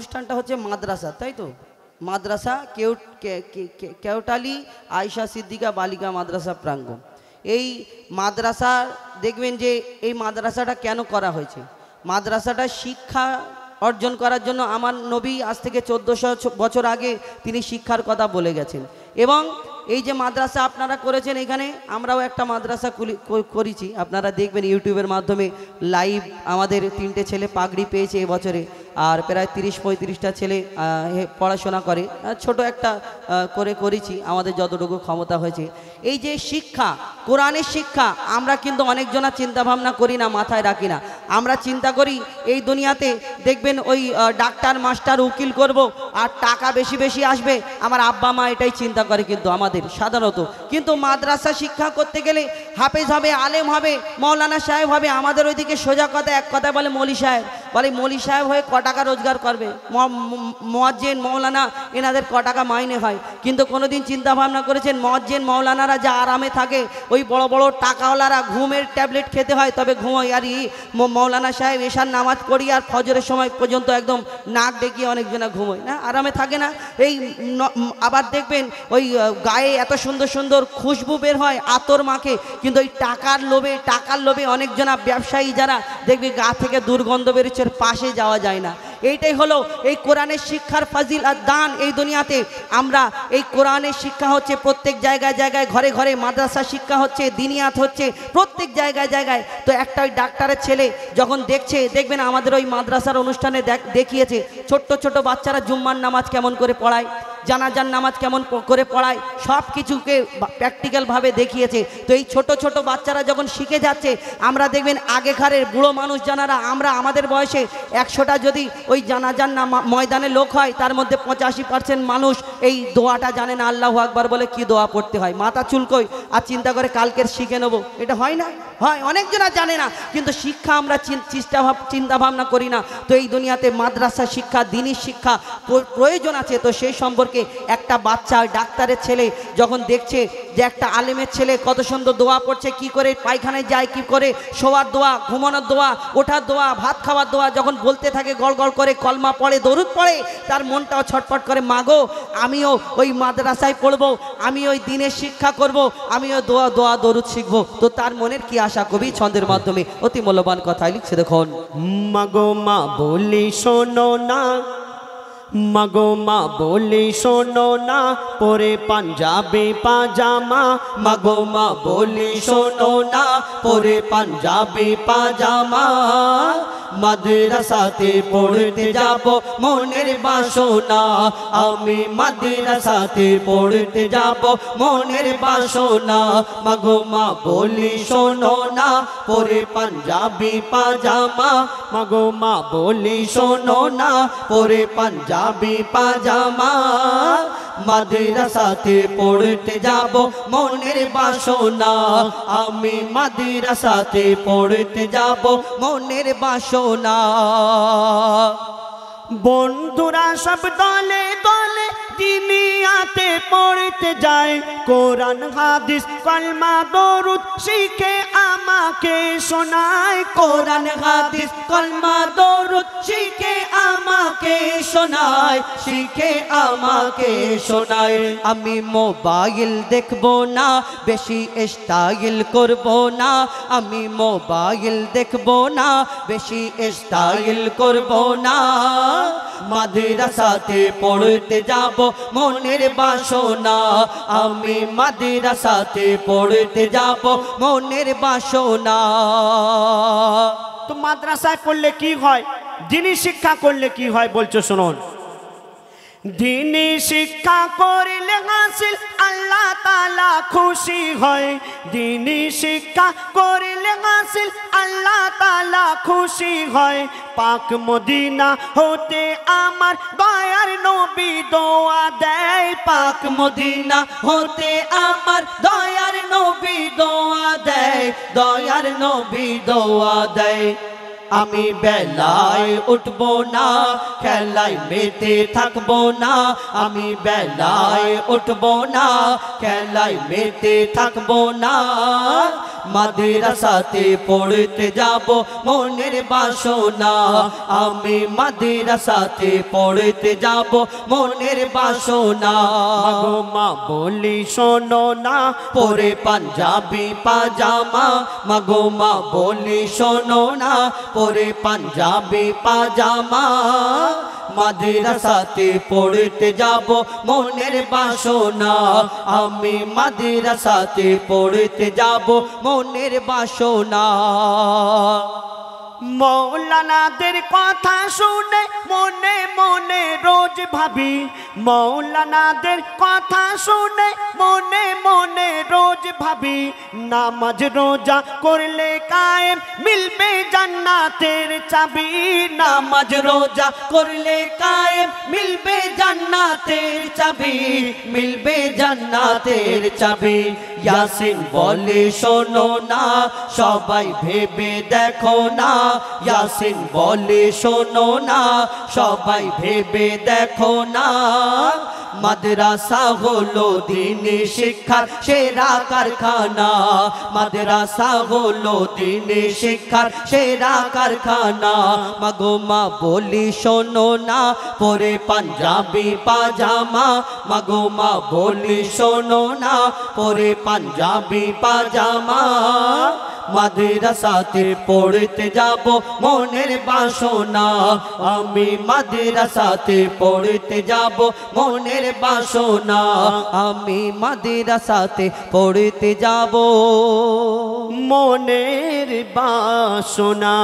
অনুষ্ঠানটা হচ্ছে মাদ্রাসা, তাই তো? মাদ্রাসা কেওটালি আয়শা সিদ্দিকা বালিকা মাদ্রাসা প্রাঙ্গণ। এই মাদ্রাসা দেখবেন যে এই মাদ্রাসাটা কেন করা হয়েছে, মাদ্রাসাটা শিক্ষা অর্জন করার জন্য। আমার নবী আজ থেকে 1400 বছর আগে তিনি শিক্ষার কথা বলে গেছেন। এবং এই যে মাদ্রাসা আপনারা করেছেন, এখানে আমরাও একটা মাদ্রাসা করেছি, আপনারা দেখবেন ইউটিউবের মাধ্যমে লাইভ। আমাদের 3টে ছেলে পাগড়ি পেয়েছে এবছরে, আর প্রায় 30-35টা ছেলে পড়াশোনা করে। ছোট একটা করেছি আমাদের যতটুকু ক্ষমতা হয়েছে। এই যে শিক্ষা, কোরআনের শিক্ষা, আমরা কিন্তু অনেকজনা চিন্তা ভাবনা করি না, মাথায় রাখি না। আমরা চিন্তা করি এই দুনিয়াতে দেখবেন ওই ডাক্তার মাস্টার উকিল করব আর টাকা বেশি বেশি আসবে, আমার আব্বা মা এটাই চিন্তা করে কিন্তু আমাদের সাধারণত। কিন্তু মাদ্রাসা শিক্ষা করতে গেলে হাফেজ হবে, আলেম হবে, মৌলানা সাহেব হবে। আমাদের ওইদিকে সোজা কথা, এক কথা বলে মৌলী সাহেব, বলে মৌলী সাহেব হয়ে ক টাকা রোজগার করবে, মুয়াজ্জিন মৌলানা এনাদের ক টাকা মাইনে হয়। কিন্তু কোনোদিন চিন্তা ভাবনা করেছেন মুয়াজ্জিন মৌলানারা যা আরামে থাকে, ওই বড় বড় টাকাওয়ালারা ঘুমের ট্যাবলেট খেতে হয় তবে ঘুমোয়, আর মৌলানা সাহেব এশার নামাজ পড়ি আর ফজরের সময় পর্যন্ত একদম নাক ডেকে অনেকজনা ঘুমোয় না, আরামে থাকে না। এই আবার দেখবেন ওই গায়ে এত সুন্দর সুন্দর খুশবু বের হয় আতর মাখে, কিন্তু ওই টাকার লোভে অনেকজনা ব্যবসায়ী যারা দেখবে গা থেকে দুর্গন্ধ বেরোচ্ছে, পাশে যাওয়া যায় না। এইটাই হলো এই কোরআনের শিক্ষার ফাজিল আর দান এই দুনিয়াতে। আমরা এই কোরআনের শিক্ষা হচ্ছে প্রত্যেক জায়গায় জায়গায়, ঘরে ঘরে মাদ্রাসা শিক্ষা হচ্ছে, দিনিয়াত হচ্ছে প্রত্যেক জায়গায় জায়গায়। তো একটা ওই ডাক্তারের ছেলে যখন দেখছে, দেখবেন আমাদের ওই মাদ্রাসার অনুষ্ঠানে দেখিয়েছে ছোট্ট ছোট বাচ্চারা জুম্মার নামাজ কেমন করে পড়ায়, জানাজার নামাজ কেমন করে পড়ায়, সব কিছুকে প্র্যাকটিক্যালভাবে দেখিয়েছে। তো এই ছোট ছোট বাচ্চারা যখন শিখে যাচ্ছে, আমরা দেখবেন আগেকারের বুড়ো মানুষ জানারা, আমরা আমাদের বয়সে 100টা যদি ওই জানাজার ময়দানে লোক হয়, তার মধ্যে 85% মানুষ এই দোয়াটা জানে না, আল্লাহু আকবার বলে কি দোয়া পড়তে হয়। মাথা চুলকোয় আর চিন্তা করে কালকের শিখে নেবো, এটা হয় না? হয়, অনেকজনা জানে না, কিন্তু শিক্ষা আমরা চিন্তা ভাবনা করি না। তো এই দুনিয়াতে মাদ্রাসা শিক্ষা, দ্বীনি শিক্ষা প্রয়োজন আছে। তো সেই সম্পর্কে একটা বাচ্চা ডাক্তারের ছেলে যখন দেখছে যে একটা আলেমের ছেলে কত সুন্দর দোয়া পড়ছে, কি করে পায়খানায় যায়, কি করে শোয়ার দোয়া, ঘুমানোর দোয়া, ওঠার দোয়া, ভাত খাওয়ার দোয়া যখন বলতে থাকে, গড় গড় করে কলমা পড়ে, দরুদ পড়ে, তার মনটাও ছটফট করে, মাগো আমিও ওই মাদ্রাসায় পড়বো, আমি ওই দ্বীনের শিক্ষা করব, আমিও দোয়া দরুদ শিখবো। তো তার মনের কি আশা, কবি ছন্দের মাধ্যমে অতি মূল্যবান কথাই লিখছে, দেখুন। মাগো মা বলি শোনো না, মাগো মা বলি শোনো না, পরে পাঞ্জাবি পাজামা। মাগো মা বলি শোনো না, পরে পাঞ্জাবি পাজামা। মাদ্রাসাতে পড়তে যাব মনের বাসনা, আমি মাদ্রাসাতে পড়তে যাব মনের বাসনা। মাগো মা বলি শোনো না, পরে পাঞ্জাবি পাজামা। মাগো মা বলি শোনো না, পরে পাঞ্জাবি পাজামা। মাদ্রাসাতে পড়তে যাব মনের বাসনা, আমি মাদ্রাসাতে পড়তে যাব মনের বাসনা। বন্ধুরা সব দলে দলে দিনিয়াতে পড়তে যায়, কোরআন হাদিস কলমা দরুদ শিখে আমাকে শোনায়। কোরআন হাদিস কলমা দরুদ শিখে আমাকে শোনায়, শিখে আমাকে শোনায়। আমি মোবাইল দেখব না, বেশি স্টাইল করব না, আমি মোবাইল দেখব না, বেশি স্টাইল করব না। মাদ্রাসাতে পড়তে যাব মনের বাসনা, আমি মাদ্রাসাতে পড়তে যাব মনের বাসনা। তো মাদ্রাসায় পড়লে কি হয়, দ্বীনি শিক্ষা করলে কি হয় বলছো শুনুন। দ্বীনি শিক্ষা করলে হাসিল আল্লাহ তাআলা খুশি হয়, দ্বীনি শিক্ষা করলে হাসিল আল্লাহ তাআলা খুশি হয়। পাক মদিনা হতে আমার দয়ার নবী দোয়া দেয়, পাক মদিনা হতে আমার দয়ার নবী দোয়া দেয়, দয়ার নবী দোয়া দেয়। আমি বেলায় উঠবো না, খেলায় মেতে থাকবো না, আমি বেলায় উঠবো না, খেলায় মেতে থাকবো না। মাদ্রাসাতে পড়তে যাব মনের বাসনা আমি মাদ্রাসাতে পড়তে যাব মনের বাসনা মাগো মা বলি শোনো না পরে পাঞ্জাবি পাজামা মাগো মা বলি শোনো না পরে পাঞ্জাবি পাজামা মাদ্রাসাতে পড়তে যাব মনের বাসনা আমি মাদ্রাসাতে পড়তে যাব মনের বাসনা মৌলানাদের কথা শুনে মনে মনে রোজ ভাবি মৌলানাদের কথা শুনে মনে মনে রোজ ভাবি নামাজ রোজা করলে কায়েম মিলবে জান্নাতের চাবি নামাজ রোজা করলে কায়েম মিলবে জান্নাতের চাবি মিলবে জান্নাতের চাবি ইয়াসিন বলে শোনো না সবাই ভেবে দেখো না ইয়াসিন বলে শোনো না সবাই ভেবে দেখো না মাদ্রাসা হলো দ্বীনি শিক্ষার সেরা কারখানা মাদ্রাসা হলো দ্বীনি শিক্ষার সেরা কারখানা মাগো মা বলি শোনো না পরে পাঞ্জাবি পাজামা মাগো মা বলি শোনো না পরে পাঞ্জাবি পাজামা মাদ্রাসাতে পড়তে যাব মনের বাসনা আমি মাদ্রাসাতে পড়তে যাব মনের বাসনা আমি মাদ্রাসাতে পড়তে যাব মনের বাসনা।